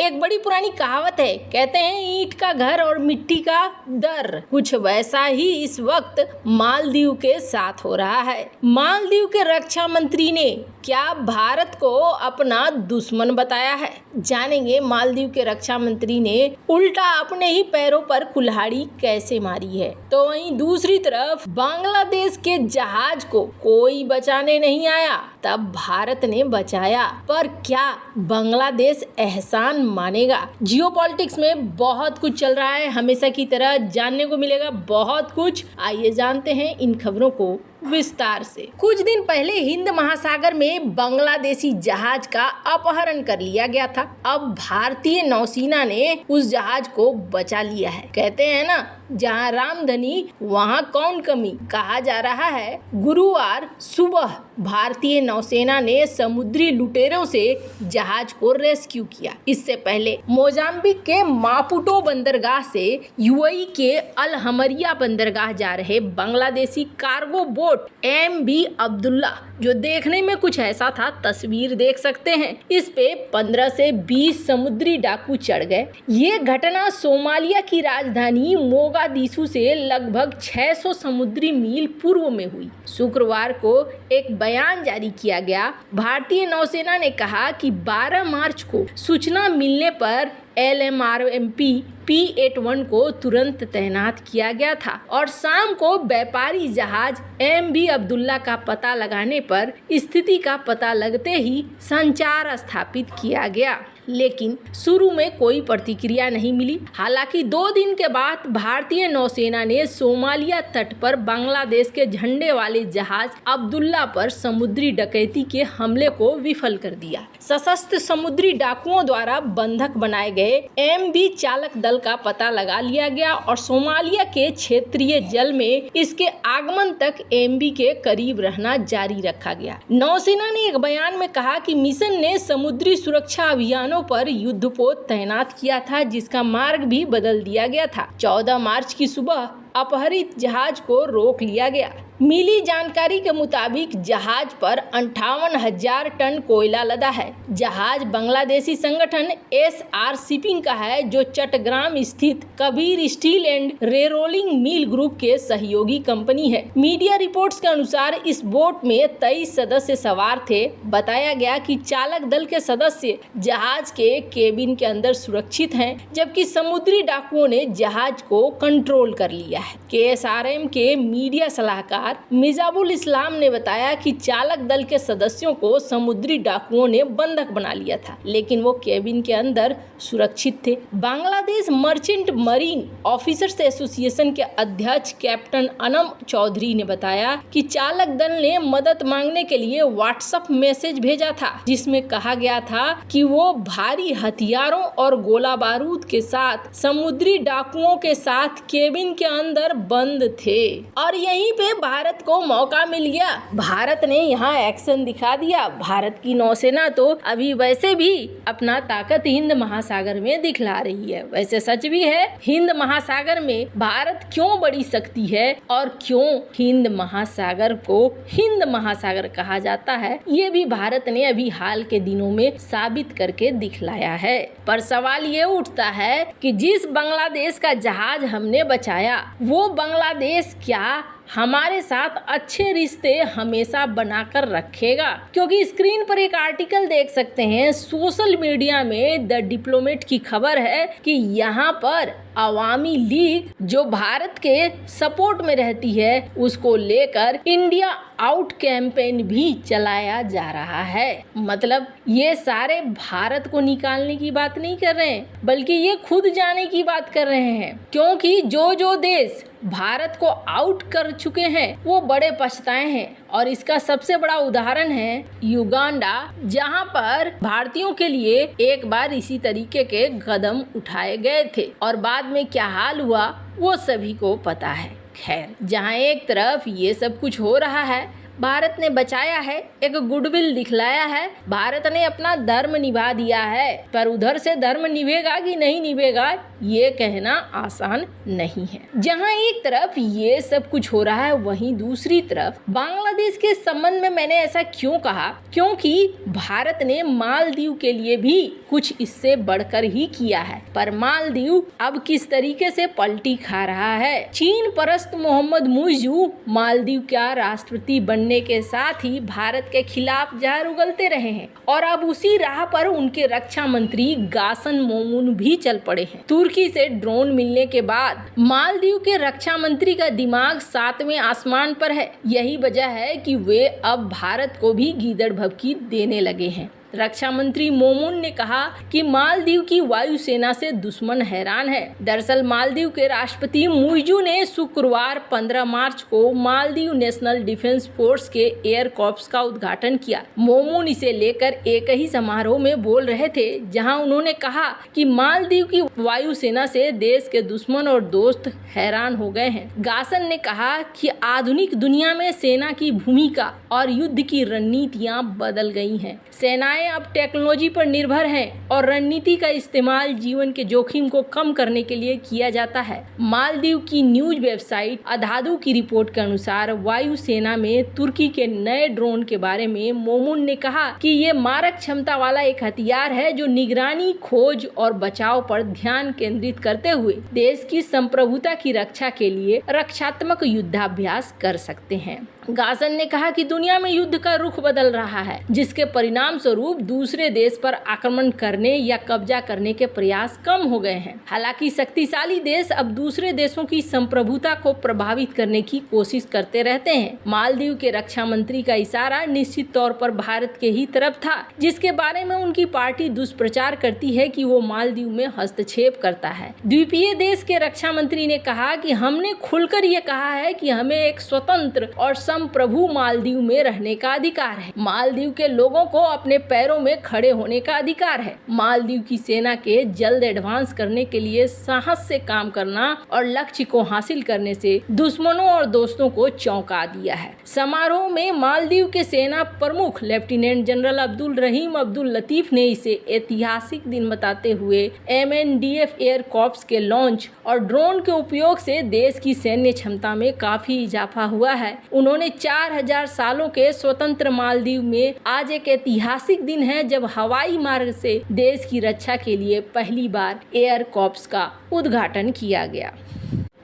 एक बड़ी पुरानी कहावत है, कहते हैं ईंट का घर और मिट्टी का दर। कुछ वैसा ही इस वक्त मालदीव के साथ हो रहा है। मालदीव के रक्षा मंत्री ने क्या भारत को अपना दुश्मन बताया है? जानेंगे मालदीव के रक्षा मंत्री ने उल्टा अपने ही पैरों पर कुल्हाड़ी कैसे मारी है। तो वहीं दूसरी तरफ बांग्लादेश के जहाज को कोई बचाने नहीं आया, तब भारत ने बचाया। पर क्या बांग्लादेश एहसान मानेगा? जियोपॉलिटिक्स में बहुत कुछ चल रहा है, हमेशा की तरह जानने को मिलेगा बहुत कुछ। आइए जानते हैं इन खबरों को विस्तार से। कुछ दिन पहले हिंद महासागर में बांग्लादेशी जहाज का अपहरण कर लिया गया था। अब भारतीय नौसेना ने उस जहाज को बचा लिया है। कहते हैं ना, जहां रामधनी वहां कौन कमी। कहा जा रहा है गुरुवार सुबह भारतीय नौसेना ने समुद्री लुटेरों से जहाज को रेस्क्यू किया। इससे पहले मोजाम्बिक के मापुटो बंदरगाह से यूएई के अल हमरिया बंदरगाह जा रहे Bangladeshi cargo boat MV Abdullah, जो देखने में कुछ ऐसा था, तस्वीर देख सकते हैं, इस पे 15 से 20 समुद्री डाकू चढ़ गए। ये घटना सोमालिया की राजधानी मोगादिशु से लगभग 600 समुद्री मील पूर्व में हुई। शुक्रवार को एक बयान जारी किया गया। भारतीय नौसेना ने कहा कि 12 मार्च को सूचना मिलने पर LMRMP P81 को तुरंत तैनात किया गया था और शाम को व्यापारी जहाज MV अब्दुल्ला का पता लगाने पर स्थिति का पता लगते ही संचार स्थापित किया गया, लेकिन शुरू में कोई प्रतिक्रिया नहीं मिली। हालांकि 2 दिन के बाद भारतीय नौसेना ने सोमालिया तट पर बांग्लादेश के झंडे वाले जहाज अब्दुल्ला पर समुद्री डकैती के हमले को विफल कर दिया। सशस्त्र समुद्री डाकुओं द्वारा बंधक बनाए गए MV चालक दल का पता लगा लिया गया और सोमालिया के क्षेत्रीय जल में इसके आगमन तक MV के करीब रहना जारी रखा गया। नौसेना ने एक बयान में कहा कि मिशन ने समुद्री सुरक्षा अभियानों पर युद्धपोत तैनात किया था, जिसका मार्ग भी बदल दिया गया था। 14 मार्च की सुबह अपहरित जहाज को रोक लिया गया। मिली जानकारी के मुताबिक जहाज पर 58,000 टन कोयला लदा है। जहाज बांग्लादेशी संगठन SR शिपिंग का है, जो चट्टग्राम स्थित Kabir steel and rerolling mill group के सहयोगी कंपनी है। मीडिया रिपोर्ट्स के अनुसार इस बोट में 23 सदस्य सवार थे। बताया गया कि चालक दल के सदस्य जहाज के केबिन के अंदर सुरक्षित हैं, जबकि समुद्री डाकुओं ने जहाज को कंट्रोल कर लिया है। KSRM के मीडिया सलाहकार मिजाबुल इस्लाम ने बताया कि चालक दल के सदस्यों को समुद्री डाकुओं ने बंधक बना लिया था, लेकिन वो केबिन के अंदर सुरक्षित थे। Bangladesh merchant marine officers association के अध्यक्ष कैप्टन अनम चौधरी ने बताया कि चालक दल ने मदद मांगने के लिए व्हाट्सएप मैसेज भेजा था, जिसमें कहा गया था कि वो भारी हथियारों और गोला बारूद के साथ समुद्री डाकुओं के साथ केबिन के अंदर बंद थे। और यहीं पे भारत को मौका मिल गया। भारत ने यहाँ एक्शन दिखा दिया। भारत की नौसेना तो अभी वैसे भी अपना ताकत हिंद महासागर में दिखला रही है। वैसे सच भी है, हिंद महासागर में भारत क्यों बड़ी शक्ति है और क्यों हिंद महासागर को हिंद महासागर कहा जाता है, ये भी भारत ने अभी हाल के दिनों में साबित करके दिखलाया है। पर सवाल ये उठता है कि जिस बांग्लादेश का जहाज हमने बचाया, वो बांग्लादेश क्या हमारे साथ अच्छे रिश्ते हमेशा बनाकर रखेगा? क्योंकि स्क्रीन पर एक आर्टिकल देख सकते हैं, सोशल मीडिया में द डिप्लोमेट की खबर है कि यहाँ पर अवामी लीग जो भारत के सपोर्ट में रहती है, उसको लेकर इंडिया आउट कैंपेन भी चलाया जा रहा है। मतलब ये सारे भारत को निकालने की बात नहीं कर रहे हैं, बल्कि ये खुद जाने की बात कर रहे हैं। क्योंकि जो देश भारत को आउट कर चुके हैं वो बड़े पछताए हैं, और इसका सबसे बड़ा उदाहरण है युगांडा, जहां पर भारतीयों के लिए एक बार इसी तरीके के कदम उठाए गए थे और बाद में क्या हाल हुआ वो सभी को पता है। खैर, जहां एक तरफ ये सब कुछ हो रहा है, भारत ने बचाया है, एक गुडविल दिखलाया है, भारत ने अपना धर्म निभा दिया है। पर उधर से धर्म निभेगा कि नहीं निभेगा ये कहना आसान नहीं है। जहां एक तरफ ये सब कुछ हो रहा है, वहीं दूसरी तरफ बांग्लादेश के संबंध में मैंने ऐसा क्यों कहा, क्योंकि भारत ने मालदीव के लिए भी कुछ इससे बढ़कर ही किया है। पर मालदीव अब किस तरीके से पलटी खा रहा है। चीन परस्त मोहम्मद मुइज़ू मालदीव का राष्ट्रपति बनने के साथ ही भारत के खिलाफ जहर उगलते रहे हैं और अब उसी राह पर उनके रक्षा मंत्री गासन मोमून भी चल पड़े हैं। तुर्की से ड्रोन मिलने के बाद मालदीव के रक्षा मंत्री का दिमाग 7वें आसमान पर है। यही वजह है कि वे अब भारत को भी गीदड़ भभकी देने लगे हैं। रक्षा मंत्री मोमून ने कहा कि मालदीव की वायुसेना से दुश्मन हैरान है। दरअसल मालदीव के राष्ट्रपति मुइज़ू ने शुक्रवार 15 मार्च को मालदीव नेशनल डिफेंस फोर्स के एयर कॉर्प्स का उद्घाटन किया। मोमून इसे लेकर एक ही समारोह में बोल रहे थे, जहां उन्होंने कहा कि मालदीव की वायुसेना से देश के दुश्मन और दोस्त हैरान हो गए हैं। गासन ने कहा कि आधुनिक दुनिया में सेना की भूमिका और युद्ध की रणनीतियां बदल गई हैं। सेनाएं अब टेक्नोलॉजी पर निर्भर हैं और रणनीति का इस्तेमाल जीवन के जोखिम को कम करने के लिए किया जाता है। मालदीव की न्यूज वेबसाइट अधादू की रिपोर्ट के अनुसार वायुसेना में तुर्की के नए ड्रोन के बारे में मोमून ने कहा कि ये मारक क्षमता वाला एक हथियार है जो निगरानी, खोज और बचाव पर ध्यान केंद्रित करते हुए देश की संप्रभुता की रक्षा के लिए रक्षात्मक युद्धाभ्यास कर सकते हैं। गासन ने कहा कि दुनिया में युद्ध का रुख बदल रहा है, जिसके परिणाम स्वरूप दूसरे देश पर आक्रमण करने या कब्जा करने के प्रयास कम हो गए हैं। हालांकि शक्तिशाली देश अब दूसरे देशों की संप्रभुता को प्रभावित करने की कोशिश करते रहते हैं। मालदीव के रक्षा मंत्री का इशारा निश्चित तौर पर भारत के ही तरफ था, जिसके बारे में उनकी पार्टी दुष्प्रचार करती है कि वो मालदीव में हस्तक्षेप करता है। द्वीपीय देश के रक्षा मंत्री ने कहा कि हमने खुलकर ये कहा है कि हमें एक स्वतंत्र और संप्रभु मालदीव में रहने का अधिकार है। मालदीव के लोगों को अपने पैरों में खड़े होने का अधिकार है। मालदीव की सेना के जल्द एडवांस करने के लिए साहस से काम करना और लक्ष्य को हासिल करने से दुश्मनों और दोस्तों को चौंका दिया है। समारोह में मालदीव के सेना प्रमुख लेफ्टिनेंट जनरल अब्दुल रहीम अब्दुल लतीफ ने इसे ऐतिहासिक दिन बताते हुए MNDF एयर कॉर्प्स के लॉन्च और ड्रोन के उपयोग से देश की सैन्य क्षमता में काफी इजाफा हुआ है। उन्होंने 4000 सालों के स्वतंत्र मालदीव में आज एक ऐतिहासिक दिन है, जब हवाई मार्ग से देश की रक्षा के लिए पहली बार एयर कॉर्प्स का उद्घाटन किया गया।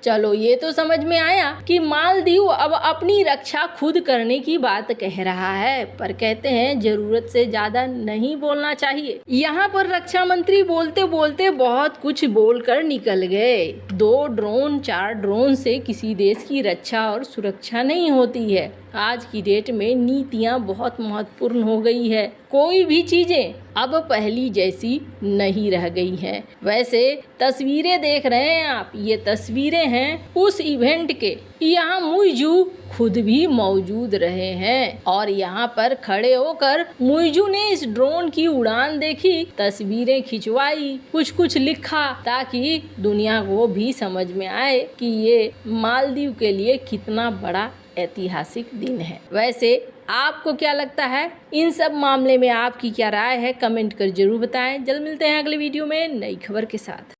चलो ये तो समझ में आया कि मालदीव अब अपनी रक्षा खुद करने की बात कह रहा है, पर कहते हैं जरूरत से ज्यादा नहीं बोलना चाहिए। यहाँ पर रक्षा मंत्री बोलते बोलते बहुत कुछ बोलकर निकल गए। 2 ड्रोन 4 ड्रोन से किसी देश की रक्षा और सुरक्षा नहीं होती है। आज की डेट में नीतियाँ बहुत महत्वपूर्ण हो गई है। कोई भी चीजें अब पहली जैसी नहीं रह गई हैं। वैसे तस्वीरें देख रहे हैं आप, ये तस्वीरें हैं उस इवेंट के। यहाँ मुइज़ू खुद भी मौजूद रहे हैं और यहाँ पर खड़े होकर मुइज़ू ने इस ड्रोन की उड़ान देखी, तस्वीरें खिंचवाई, कुछ लिखा, ताकि दुनिया को भी समझ में आए कि ये मालदीव के लिए कितना बड़ा ऐतिहासिक दिन है। वैसे आपको क्या लगता है, इन सब मामले में आपकी क्या राय है, कमेंट कर जरूर बताएं। जल्द मिलते हैं अगले वीडियो में नई खबर के साथ।